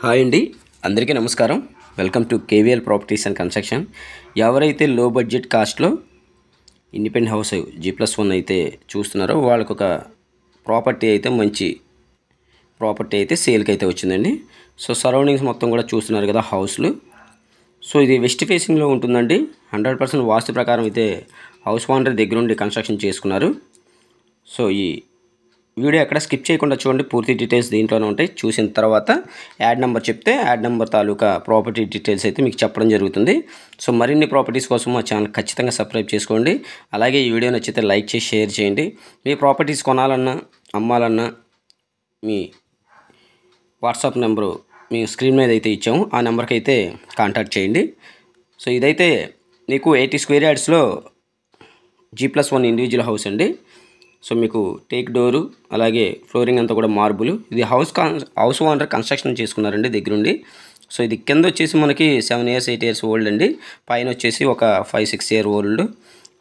Hi అండి, అందరికీ నమస్కారం. Welcome to KVL properties and construction. ఎవరైతే లో బడ్జెట్ కాస్ట్లో ఇండిపెండెంట్ హౌస్ G+1 అయితే చూస్తున్నారో వాళ్ళకు ఒక ప్రాపర్టీ అయితే మంచి ప్రాపర్టీ అయితే సేల్కి అయితే వచ్చిందండి. సో సరౌండింగ్స్ మొత్తం కూడా చూస్తున్నారు కదా హౌస్లు. సో ఇది వెస్ట్ ఫేసింగ్లో ఉంటుందండి. 100% వాస్తు ప్రకారం అయితే హౌస్ ఓనర్ దగ్గరుండి కన్స్ట్రక్షన్ చేసుకున్నారు. సో ఈ వీడియో ఎక్కడ స్కిప్ చేయకుండా చూడండి, పూర్తి డీటెయిల్స్ దీంట్లోనే ఉంటాయి. చూసిన తర్వాత యాడ్ నెంబర్ చెప్తే యాడ్ నెంబర్ తాలూకా ప్రాపర్టీ డీటెయిల్స్ అయితే మీకు చెప్పడం జరుగుతుంది. సో మరిన్ని ప్రాపర్టీస్ కోసం మా ఛానల్ ఖచ్చితంగా సబ్స్క్రైబ్ చేసుకోండి. అలాగే ఈ వీడియో నచ్చితే లైక్ చేసి షేర్ చేయండి. మీ ప్రాపర్టీస్ కొనాలన్నా అమ్మాలన్నా మీ వాట్సాప్ నెంబరు మీ స్క్రీన్ మీద అయితే ఇచ్చాము, ఆ నెంబర్కి అయితే కాంటాక్ట్ చేయండి. సో ఇదైతే మీకు 80 స్క్వేర్ యార్డ్స్లో G+1 ఇండివిజువల్ హౌస్ అండి. సో మీకు టేక్ డోరు అలాగే ఫ్లోరింగ్ అంతా కూడా మార్బుల్. ఇది హౌస్ ఓనర్ కన్స్ట్రక్షన్ చేసుకున్నారండి దగ్గరుండి. సో ఇది కింద వచ్చేసి మనకి 7 years 8 years ఓల్డ్ అండి. పైన వచ్చేసి ఒక 5-6 year ఓల్డ్.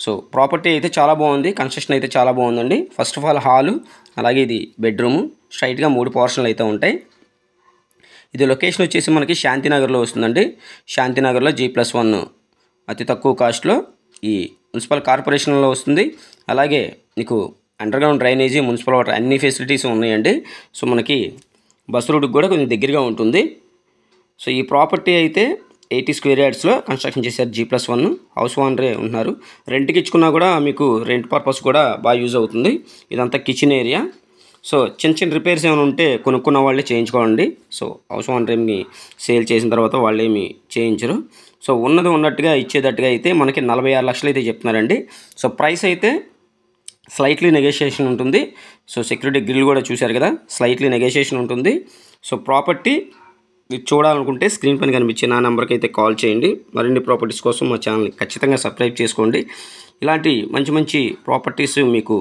సో ప్రాపర్టీ అయితే చాలా బాగుంది, కన్స్ట్రక్షన్ అయితే చాలా బాగుందండి. ఫస్ట్ ఆఫ్ ఆల్ హాలు, అలాగే ఇది బెడ్రూము, స్ట్రైట్గా 3 పోర్షన్లు అయితే ఉంటాయి. ఇది లొకేషన్ వచ్చేసి మనకి శాంతినగర్లో వస్తుందండి. శాంతినగర్లో G+1 అతి తక్కువ కాస్ట్లో ఈ మున్సిపల్ కార్పొరేషన్లో వస్తుంది. అలాగే మీకు అండర్గ్రౌండ్ డ్రైనేజీ, మున్సిపల్ వాటర్ అన్ని ఫెసిలిటీస్ ఉన్నాయండి. సో మనకి బస్ రూట్కి కూడా కొంచెం దగ్గరగా ఉంటుంది. సో ఈ ప్రాపర్టీ అయితే 80 స్క్వేర్ యార్డ్స్లో కన్స్ట్రక్షన్ చేశారు. G+1 హౌస్ ఓనరే ఉంటున్నారు. రెంట్కి ఇచ్చుకున్నా కూడా మీకు రెంట్ పర్పస్ కూడా బాగా యూజ్ అవుతుంది. ఇదంతా కిచెన్ ఏరియా. సో చిన్న చిన్న రిపేర్స్ ఏమైనా ఉంటే కొనుక్కున్న వాళ్ళే చేయించుకోండి. సో హౌస్ ఓనర్ ఏమి సేల్ చేసిన తర్వాత వాళ్ళు ఏమి చేయించరు. సో ఉన్నది ఉన్నట్టుగా ఇచ్చేటట్టుగా అయితే మనకి 46 లక్షలు అయితే చెప్తున్నారండి. సో ప్రైస్ అయితే స్లైట్లీ నెగోషియేషన్ ఉంటుంది. సో సెక్యూరిటీ గ్రిల్ కూడా చూశారు కదా, స్లైట్లీ నెగోషియేషన్ ఉంటుంది. సో ప్రాపర్టీ మీరు చూడాలనుకుంటే స్క్రీన్ పైన కనిపించే నా నెంబర్కి అయితే కాల్ చేయండి. మరిన్ని ప్రాపర్టీస్ కోసం మా ఛానల్ని ఖచ్చితంగా సబ్స్క్రైబ్ చేసుకోండి. ఇలాంటి మంచి మంచి ప్రాపర్టీస్ మీకు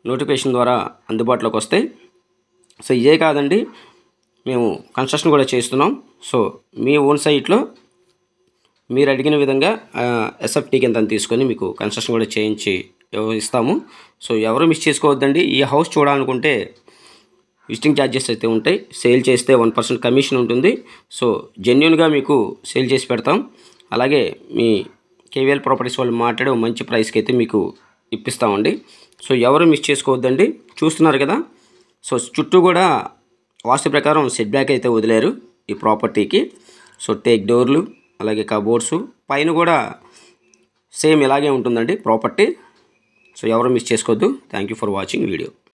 నోటిఫికేషన్ ద్వారా అందుబాటులోకి వస్తాయి. సో ఇదే కాదండి, మేము కన్స్ట్రక్షన్ కూడా చేస్తున్నాం. సో మీ ఓన్ సైట్లో మీరు అడిగిన విధంగా ఎస్ఎఫ్టీ కింద తీసుకొని మీకు కన్స్ట్రక్షన్ కూడా చేయించి ఇస్తాము. సో ఎవరు మిస్ చేసుకోవద్దండి. ఈ హౌస్ చూడాలనుకుంటే విజిటింగ్ ఛార్జెస్ అయితే ఉంటాయి. సేల్ చేస్తే 1% కమిషన్ ఉంటుంది. సో జెన్యూన్గా మీకు సేల్ చేసి పెడతాం. అలాగే మీ కేవీఎల్ ప్రాపర్టీస్ వాళ్ళు మాట్లాడే మంచి ప్రైస్కి అయితే మీకు ఇప్పిస్తామండి. సో ఎవరు మిస్ చేసుకోవద్దండి. చూస్తున్నారు కదా, సో చుట్టూ కూడా వాస్తు ప్రకారం సెట్ బ్యాక్ అయితే వదిలేరు ఈ ప్రాపర్టీకి. సో టేక్ డోర్లు అలాగే కబోర్డ్స్, పైన కూడా సేమ్ ఇలాగే ఉంటుందండి ప్రాపర్టీ. సో ఎవరు మిస్ చేసుకోవద్దు. Thank you for watching video.